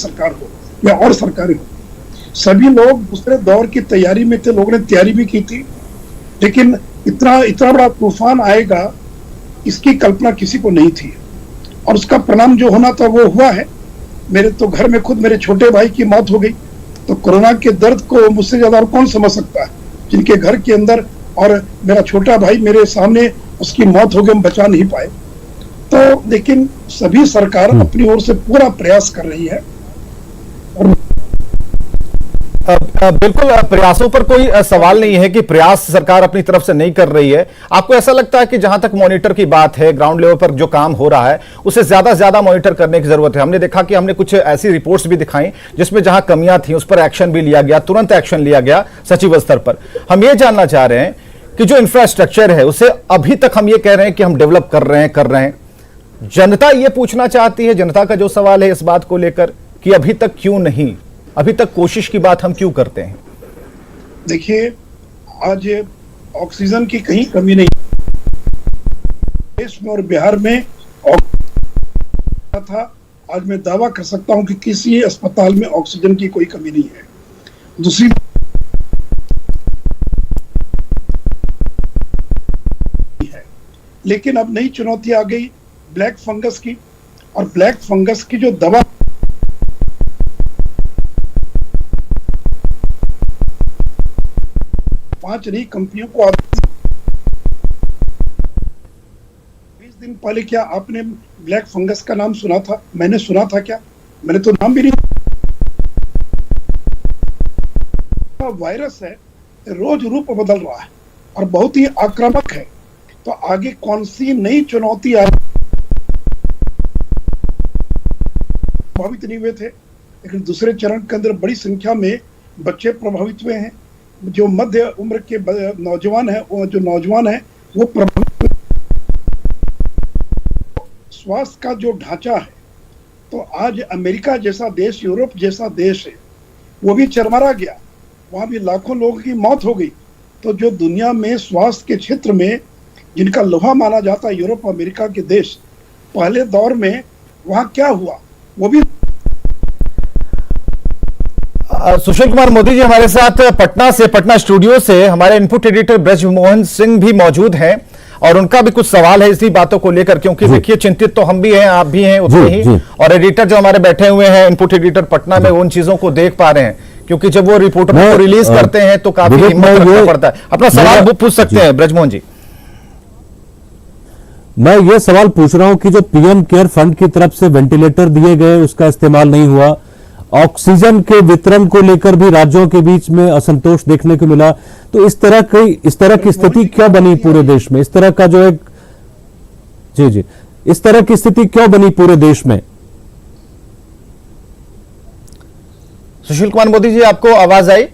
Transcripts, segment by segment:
सरकार हो या और सरकारें हो, सभी लोग दूसरे दौर की तैयारी में थे। लोगों ने तैयारी भी की थी, लेकिन इतना इतना बड़ा तूफान आएगा इसकी कल्पना किसी को नहीं थी, और उसका परिणाम जो होना था वो हुआ है। मेरे तो घर में खुद मेरे छोटे भाई की मौत हो गई, तो कोरोना के दर्द को मुझसे ज्यादा और कौन समझ सकता है, जिनके घर के अंदर, और मेरा छोटा भाई मेरे सामने उसकी मौत हो गई, हम बचा नहीं पाए। तो लेकिन सभी सरकार अपनी ओर से पूरा प्रयास कर रही है। बिल्कुल, प्रयासों पर कोई सवाल नहीं है कि प्रयास सरकार अपनी तरफ से नहीं कर रही है। आपको ऐसा लगता है कि जहां तक मॉनिटर की बात है, ग्राउंड लेवल पर जो काम हो रहा है उसे ज्यादा से ज्यादा मॉनिटर करने की जरूरत है? हमने देखा कि हमने कुछ ऐसी रिपोर्ट्स भी दिखाई जिसमें जहां कमियां थी उस पर एक्शन भी लिया गया, तुरंत एक्शन लिया गया सचिव स्तर पर। हम ये जानना चाह रहे हैं कि जो इंफ्रास्ट्रक्चर है उसे अभी तक हम ये कह रहे हैं कि हम डेवलप कर रहे हैं, जनता ये पूछना चाहती है, जनता का जो सवाल है इस बात को लेकर कि अभी तक क्यों नहीं, अभी तक कोशिश की बात हम क्यों करते हैं? देखिए, आज ऑक्सीजन की कहीं कमी नहीं देश में, और बिहार में था। आज मैं दावा कर सकता हूं कि किसी अस्पताल में ऑक्सीजन की कोई कमी नहीं है। दूसरी है, लेकिन अब नई चुनौती आ गई ब्लैक फंगस की, और ब्लैक फंगस की जो दवा 5 नई कंपनियों को 20 दिन पहले, क्या आपने ब्लैक फंगस का नाम सुना था? मैंने सुना था क्या? मैंने तो नाम भी नहीं। वायरस है, रोज रूप बदल रहा है और बहुत ही आक्रामक है। तो आगे कौन सी नई चुनौती आ, प्रभावित नहीं हुए थे, लेकिन दूसरे चरण के अंदर बड़ी संख्या में बच्चे प्रभावित हुए हैं। जो मध्य उम्र के नौजवान है, वो प्रभावित। स्वास्थ्य का जो ढांचा है, तो आज अमेरिका जैसा देश, यूरोप जैसा देश है, वो भी चरमरा गया। वहां भी लाखों लोगों की मौत हो गई। तो जो दुनिया में स्वास्थ्य के क्षेत्र में जिनका लोहा माना जाता है, यूरोप अमेरिका के देश, पहले दौर में वहां क्या हुआ वो भी। सुशील कुमार मोदी जी हमारे साथ पटना स्टूडियो से हमारे इनपुट एडिटर ब्रजमोहन सिंह भी मौजूद हैं, और उनका भी कुछ सवाल है इसी बातों को लेकर, क्योंकि देखिए चिंतित तो हम भी हैं, आप भी हैं उतने ही, और एडिटर जो हमारे बैठे हुए हैं इनपुट एडिटर पटना में, उन चीजों को देख पा रहे हैं, क्योंकि जब वो रिपोर्टर को रिलीज करते हैं तो काफी हिम्मत रखना पड़ता है। अपना सवाल वो पूछ सकते हैं ब्रजमोहन जी। मैं ये सवाल पूछ रहा हूं कि जो पीएम केयर फंड की तरफ से वेंटिलेटर दिए गए उसका इस्तेमाल नहीं हुआ, ऑक्सीजन के वितरण को लेकर भी राज्यों के बीच में असंतोष देखने को मिला, तो इस तरह की स्थिति क्यों बनी पूरे देश में? इस तरह का जो एक जी इस तरह की स्थिति क्यों बनी पूरे देश में? सुशील कुमार मोदी जी, आपको आवाज आई?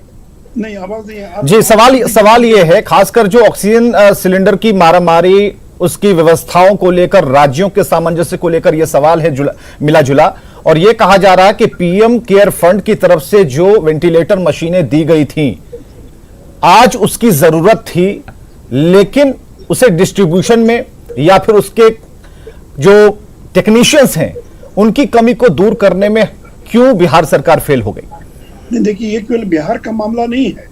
नहीं, आवाज नहीं है जी। सवाल ये है, खासकर जो ऑक्सीजन सिलेंडर की मारामारी, उसकी व्यवस्थाओं को लेकर, राज्यों के सामंजस्य को लेकर यह सवाल है मिला जुला, और यह कहा जा रहा है कि पीएम केयर फंड की तरफ से जो वेंटिलेटर मशीनें दी गई थी, आज उसकी जरूरत थी, लेकिन उसे डिस्ट्रीब्यूशन में या फिर उसके जो टेक्नीशियंस हैं उनकी कमी को दूर करने में क्यों बिहार सरकार फेल हो गई? नहीं, देखिए, ये केवल बिहार का मामला नहीं है,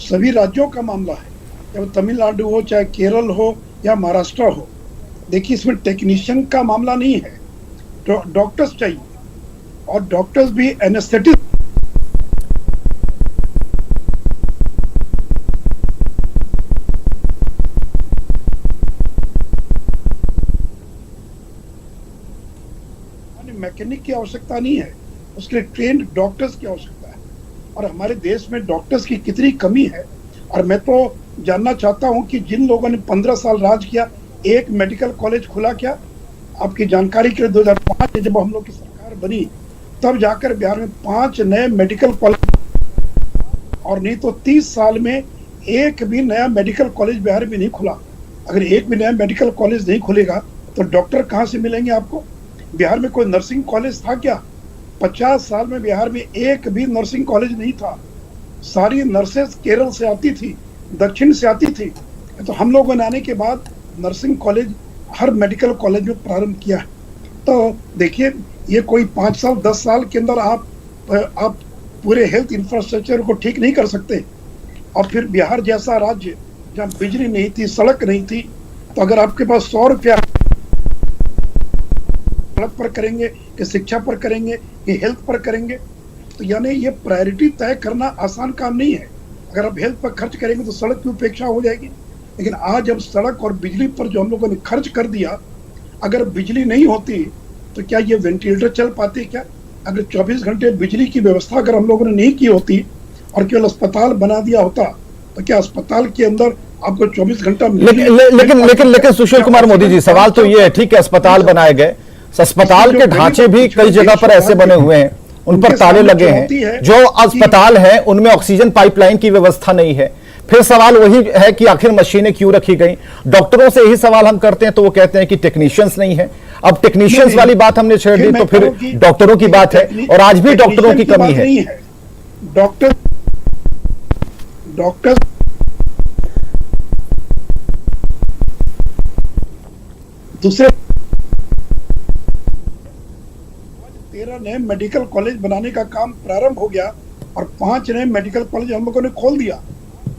सभी राज्यों का मामला है। चाहे तमिलनाडु हो, चाहे केरल हो या महाराष्ट्र हो। देखिए, इसमें टेक्नीशियन का मामला नहीं है, डॉक्टर्स चाहिए, और डॉक्टर्स भी एनेस्थेटिस्ट। मैकेनिक की आवश्यकता नहीं है, उसके लिए ट्रेन्ड डॉक्टर्स की आवश्यकता है। और हमारे देश में डॉक्टर्स की कितनी कमी है। और मैं तो जानना चाहता हूं कि जिन लोगों ने 15 साल राज किया, एक मेडिकल कॉलेज खुला क्या? आपकी जानकारी के लिए 2005 में जब हम लोग की सरकार बनी, तब जाकर बिहार में 5 नए मेडिकल कॉलेज, और नहीं तो 30 साल में एक भी नया मेडिकल कॉलेज बिहार में नहीं खुला। अगर एक भी नया मेडिकल कॉलेज नहीं खुलेगा तो डॉक्टर कहाँ से मिलेंगे आपको? बिहार में कोई नर्सिंग कॉलेज था क्या? 50 साल में बिहार में एक भी नर्सिंग कॉलेज नहीं था। सारी नर्सेस केरल से आती थी, दक्षिण से आती थी। तो हम लोगों ने आने के बाद नर्सिंग कॉलेज हर मेडिकल कॉलेज में प्रारंभ किया है। तो देखिए, ये कोई 5 साल 10 साल के अंदर आप पूरे हेल्थ इंफ्रास्ट्रक्चर को ठीक नहीं कर सकते। और फिर बिहार जैसा राज्य जहाँ बिजली नहीं थी, सड़क नहीं थी, तो अगर आपके पास 100 रुपया सड़क पर करेंगे कि शिक्षा पर करेंगे कि हेल्थ पर करेंगे, तो यानी ये प्रायोरिटी तय करना आसान काम नहीं है। अगर आप हेल्थ पर खर्च करेंगे तो सड़क की उपेक्षा हो जाएगी। लेकिन आज हम सड़क और बिजली पर जो हम लोगों ने खर्च कर दिया, अगर बिजली नहीं होती तो क्या ये वेंटिलेटर चल पाते? क्या अगर 24 घंटे बिजली की व्यवस्था अगर हम लोगों ने नहीं की होती और केवल अस्पताल बना दिया होता, तो क्या अस्पताल के अंदर आपको 24 घंटा लेकिन सुशील कुमार मोदी जी, सवाल तो ये है, ठीक है अस्पताल बनाए गए, अस्पताल के ढांचे भी कई जगह पर ऐसे बने हुए हैं, उन पर ताले लगे हैं, जो अस्पताल हैं उनमें ऑक्सीजन पाइपलाइन की व्यवस्था नहीं है। फिर सवाल वही है कि आखिर मशीनें क्यों रखी गई? डॉक्टरों से यही सवाल हम करते हैं तो वो कहते हैं कि टेक्नीशियंस नहीं है। अब टेक्नीशियंस वाली बात हमने छेड़ दी तो फिर डॉक्टरों की बात है, और आज भी डॉक्टरों की कमी है। डॉक्टर दूसरे 13 नए मेडिकल कॉलेज बनाने का काम प्रारंभ हो गया और 5 नए मेडिकल कॉलेज हम लोगों ने खोल दिया।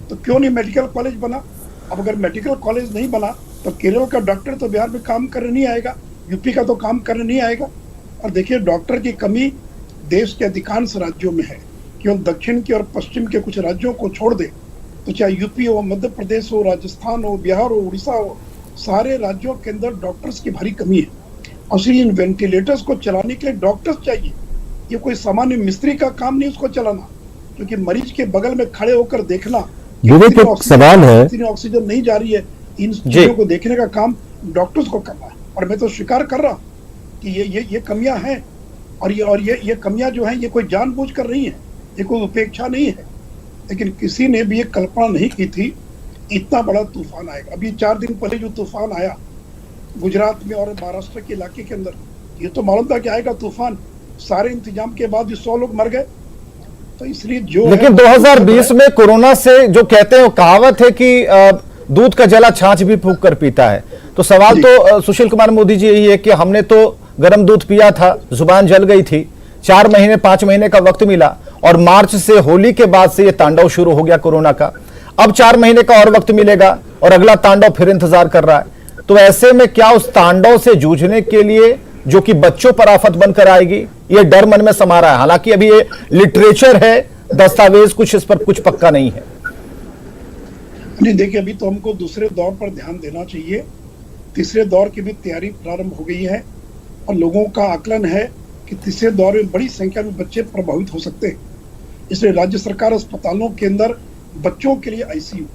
तो क्यों नहीं मेडिकल कॉलेज बना? अब अगर मेडिकल कॉलेज नहीं बना तो केरल का डॉक्टर तो बिहार में काम करने नहीं आएगा, यूपी का तो काम करने नहीं आएगा। और देखिए, डॉक्टर की कमी देश के अधिकांश राज्यों में है। केवल दक्षिण के और पश्चिम के कुछ राज्यों को छोड़ दे तो चाहे यूपी हो, मध्य प्रदेश हो, राजस्थान हो, बिहार हो, उड़ीसा हो, सारे राज्यों के अंदर डॉक्टर्स की भारी कमी है। और इन वेंटिलेटर्स को चलाने के लिए डॉक्टर्स चाहिए। ये कोई सामान्य मिस्त्री का काम नहीं उसको चलाना, क्योंकि मरीज के बगल में खड़े होकर देखना विवेक, एक सवाल है, इतनी ऑक्सीजन नहीं जा रही है, इन चीजों को देखने का काम डॉक्टर्स को करना है। और मैं तो स्वीकार कर रहा हूँ कि ये कमियां हैं, और ये कमियां जो हैं ये कोई जानबूझ कर नहीं है, ये कोई उपेक्षा नहीं है। लेकिन किसी ने भी ये कल्पना नहीं की थी इतना बड़ा तूफान आएगा। अभी 4 दिन पहले जो तूफान आया गुजरात में और महाराष्ट्र के इलाके के अंदर, ये तो मालूम था कि आएगा तूफान। सारे इंतजाम के बाद भी 100 लोग मर गए। तो इसलिए लेकिन 2020 में कोरोना से जो कहते हैं वो कहावत है कि दूध का जला छाछ भी फूंक कर पीता है। तो सवाल तो सुशील कुमार मोदी जी यही है कि हमने तो गर्म दूध पिया था, जुबान जल गई थी, 4 महीने 5 महीने का वक्त मिला, और मार्च से, होली के बाद से ये तांडव शुरू हो गया कोरोना का। अब 4 महीने का और वक्त मिलेगा और अगला तांडव फिर इंतजार कर रहा है। तो ऐसे में क्या उस तांडव से जूझने के लिए, जो कि बच्चों पर आफत बनकर आएगी, ये डर मन में समा रहा है। हालांकि अभी ये लिटरेचर है, दस्तावेज कुछ इस पर कुछ पक्का नहीं है। नहीं, देखिए, अभी तो हमको दूसरे दौर पर ध्यान देना चाहिए। तीसरे दौर की भी तैयारी प्रारंभ हो गई है और लोगों का आकलन है कि तीसरे दौर में बड़ी संख्या में बच्चे प्रभावित हो सकते हैं। इसलिए राज्य सरकार अस्पतालों के अंदर बच्चों के लिए आईसीयू,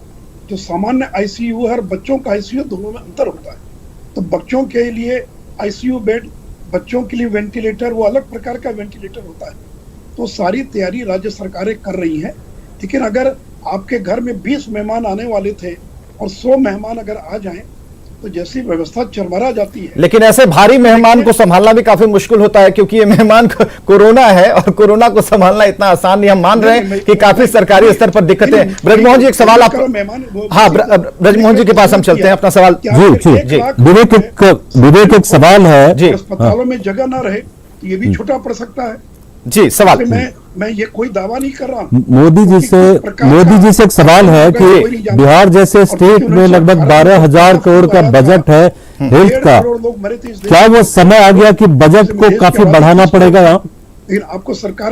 जो सामान्य आईसीयू है और बच्चों का आईसीयू, दोनों में अंतर होता है। तो बच्चों के लिए आईसीयू बेड, बच्चों के लिए वेंटिलेटर, वो अलग प्रकार का वेंटिलेटर होता है। तो सारी तैयारी राज्य सरकारें कर रही हैं। लेकिन अगर आपके घर में 20 मेहमान आने वाले थे और 100 मेहमान अगर आ जाएं, तो जैसी व्यवस्था चरमरा जाती है। लेकिन ऐसे भारी मेहमान को संभालना भी काफी मुश्किल होता है, क्योंकि ये मेहमान कोरोना है और कोरोना को संभालना इतना आसान नहीं। हम मान रहे हैं कि काफी सरकारी स्तर पर दिक्कत है। ब्रजमोहन जी, एक सवाल आप, हाँ ब्रजमोहन जी के पास हम चलते हैं, अपना सवाल। जी विवेक, एक सवाल है जी। अस्पतालों में जगह ना रहे तो ये भी छोटा पड़ सकता है जी। सवाल, मैं ये कोई दावा नहीं कर रहा। मोदी जी से एक सवाल है कि बिहार जैसे स्टेट में लगभग 12,000 करोड़ का बजट है हेल्थ का, क्या वो समय आ गया कि बजट को काफी बढ़ाना पड़ेगा? लेकिन आपको सरकार